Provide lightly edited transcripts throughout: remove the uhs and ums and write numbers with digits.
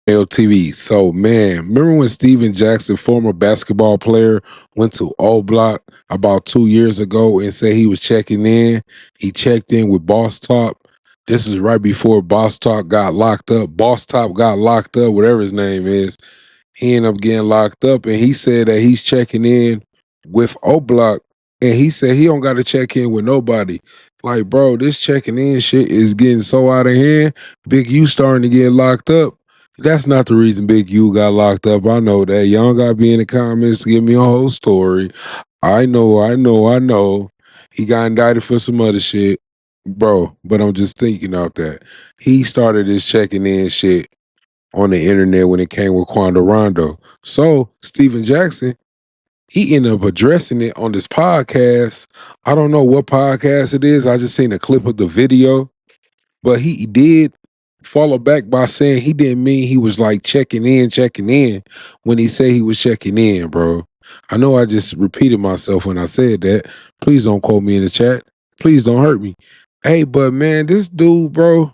LTV. So, man, remember when Steven Jackson, former basketball player, went to Oblock about 2 years ago and said he was checking in? He checked in with Boss Top. This is right before Boss Top got locked up. Boss Top got locked up, whatever his name is. He ended up getting locked up, and he said that he's checking in with Oblock, and he said he don't got to check in with nobody. Like, bro, this checking in shit is getting so out of hand. Big U starting to get locked up. That's not the reason Big U got locked up. I know that. Y'all got to be in the comments to give me a whole story. I know. He got indicted for some other shit, bro. But I'm just thinking out that he started this checking in shit on the internet when it came with Quando Rondo. So Steven Jackson, he ended up addressing it on this podcast. I don't know what podcast it is. I just seen a clip of the video, but he did follow back by saying he didn't mean he was like checking in when he said he was checking in, bro. I know I just repeated myself when I said that. Please don't quote me in the chat. Please don't hurt me. Hey, but man, this dude, bro,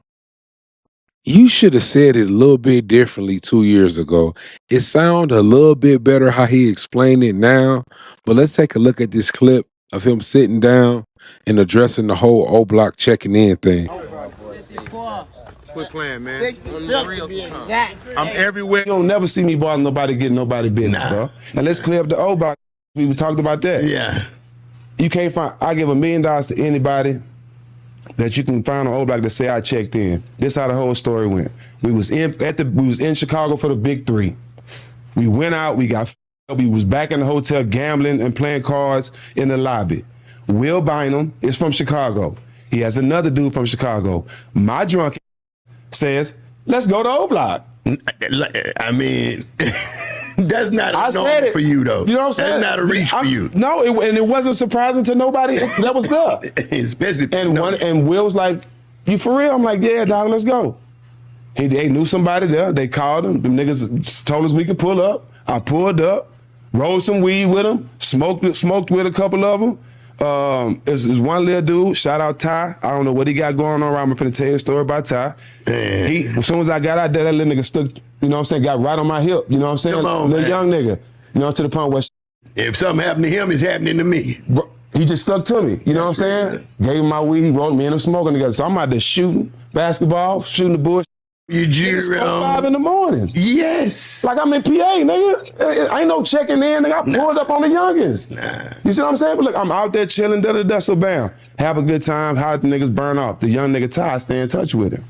you should have said it a little bit differently 2 years ago. It sounded a little bit better how he explained it now. But let's take a look at this clip of him sitting down and addressing the whole O Block checking in thing. Quit playing, man. I'm everywhere. You don't never see me bothering nobody, getting nobody business, bro. Now let's clear up the O Block. We talked about that. Yeah. You can't find. I give $1 million to anybody that you can find on Oblock to say I checked in. This how the whole story went. We was in Chicago for the big three. We went out, we was back in the hotel gambling and playing cards in the lobby. Will Bynum is from Chicago. He has another dude from Chicago. My drunk says, let's go to Oblock. I mean, that's not a norm for you, though. You know what I'm saying? That's not a reach for you. No, and it wasn't surprising to nobody that was there. Especially and Will was like, you for real? I'm like, yeah, dog, let's go. They knew somebody there. They called him. Them niggas told us we could pull up. I pulled up, rolled some weed with them, smoked with a couple of them. There's one little dude, shout out Ty. I don't know what he got going on. I'm finna tell you a story about Ty. As soon as I got out there, that little nigga stuck, you know what I'm saying, got right on my hip. You know what I'm saying? Come on, little man. young nigga. You know, to the point where if something happened to him, it's happening to me. Bro, he just stuck to me. You know what I'm saying? Gave him my weed, he rolled me and him smoking together. So I'm out there shooting basketball, shooting the bush. You It's 5 in the morning. Yes. Like I'm in PA, nigga. Ain't no checking in, nigga. I pulled up on the youngins. You see what I'm saying? But look, I'm out there chilling, da-da-da, so bam. Have a good time, how the niggas burn off. The young nigga Ty, stay in touch with him.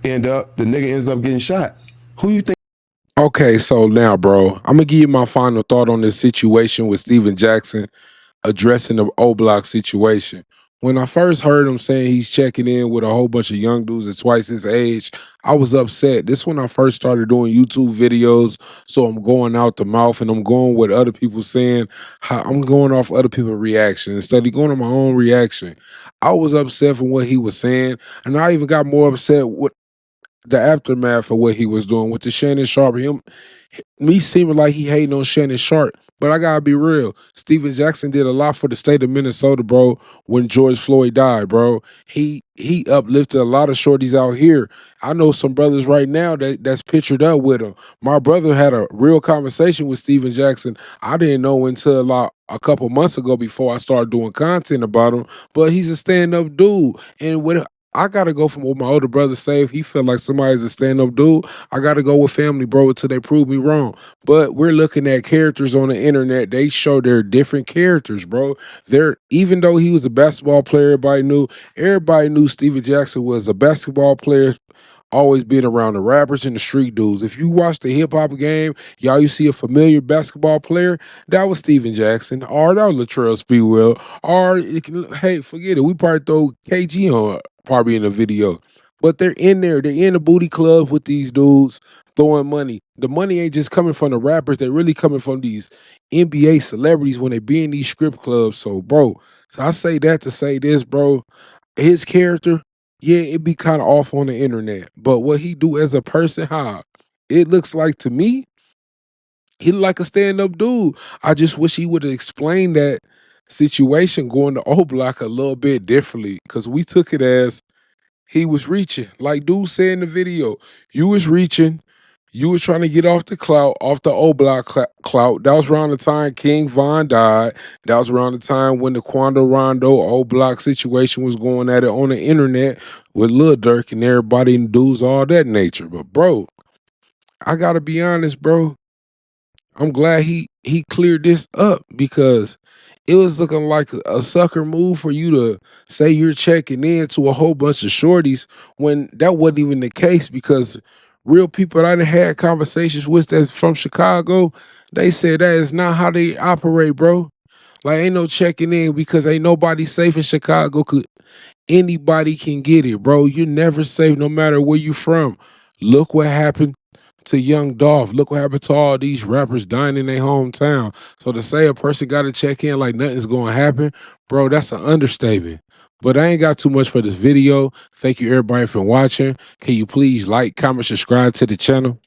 The nigga ends up getting shot. Who you think? Okay, so now, bro, I'm gonna give you my final thought on this situation with Steven Jackson addressing the O Block situation. When I first heard him saying he's checking in with a whole bunch of young dudes at twice his age, I was upset. This when I first started doing YouTube videos, so I'm going out the mouth and I'm going with other people saying how I'm going off other people's reaction instead of going on my own reaction. I was upset from what he was saying, and I even got more upset with the aftermath of what he was doing with the Shannon Sharp. Me seeming like he hating on Shannon Sharp. But I gotta be real. Steven Jackson did a lot for the state of Minnesota, bro, when George Floyd died, bro. He uplifted a lot of shorties out here. I know some brothers right now that's pictured up with him. My brother had a real conversation with Steven Jackson. I didn't know until like a couple months ago before I started doing content about him. But he's a stand-up dude. And with I gotta go from what my older brother say. If he felt like somebody's a stand-up dude, I gotta go with family, bro, until they prove me wrong. But we're looking at characters on the internet. They show they're different characters, bro. Even though he was a basketball player, everybody knew Steven Jackson was a basketball player, always being around the rappers and the street dudes. If you watch the hip-hop game, you see a familiar basketball player, that was Steven Jackson, or that was Latrell Speedwell, or hey, forget it, we probably throw KG on probably in the video. But they're in there. They're in the booty club with these dudes throwing money. The money ain't just coming from the rappers. They're really coming from these NBA celebrities when they be in these script clubs. So, bro, I say that to say this, bro. His character, yeah, it be kind of off on the internet. But what he do as a person, it looks like to me, he look like a stand-up dude. I just wish he would have explained that situation going to O Block a little bit differently. Because we took it as He was reaching. Like dude said in the video, you was reaching. You was trying to get off the clout, off the Oblock clout. That was around the time King Von died. That was around the time when the Quando Rondo Oblock situation was going at it on the internet with Lil Durk and everybody and dudes, all that nature. But bro, I gotta be honest, bro. I'm glad he cleared this up because it was looking like a sucker move for you to say you're checking in to a whole bunch of shorties when that wasn't even the case, because real people that I done had conversations with that's from Chicago, they said that is not how they operate, bro. Like ain't no checking in because ain't nobody safe in Chicago. Anybody can get it, bro. You're never safe no matter where you from. Look what happened to Young Dolph. Look what happened to all these rappers dying in their hometown. So to say a person got to check in like nothing's going to happen, bro, that's an understatement. But I ain't got too much for this video. Thank you everybody for watching. Can you please like, comment, subscribe to the channel?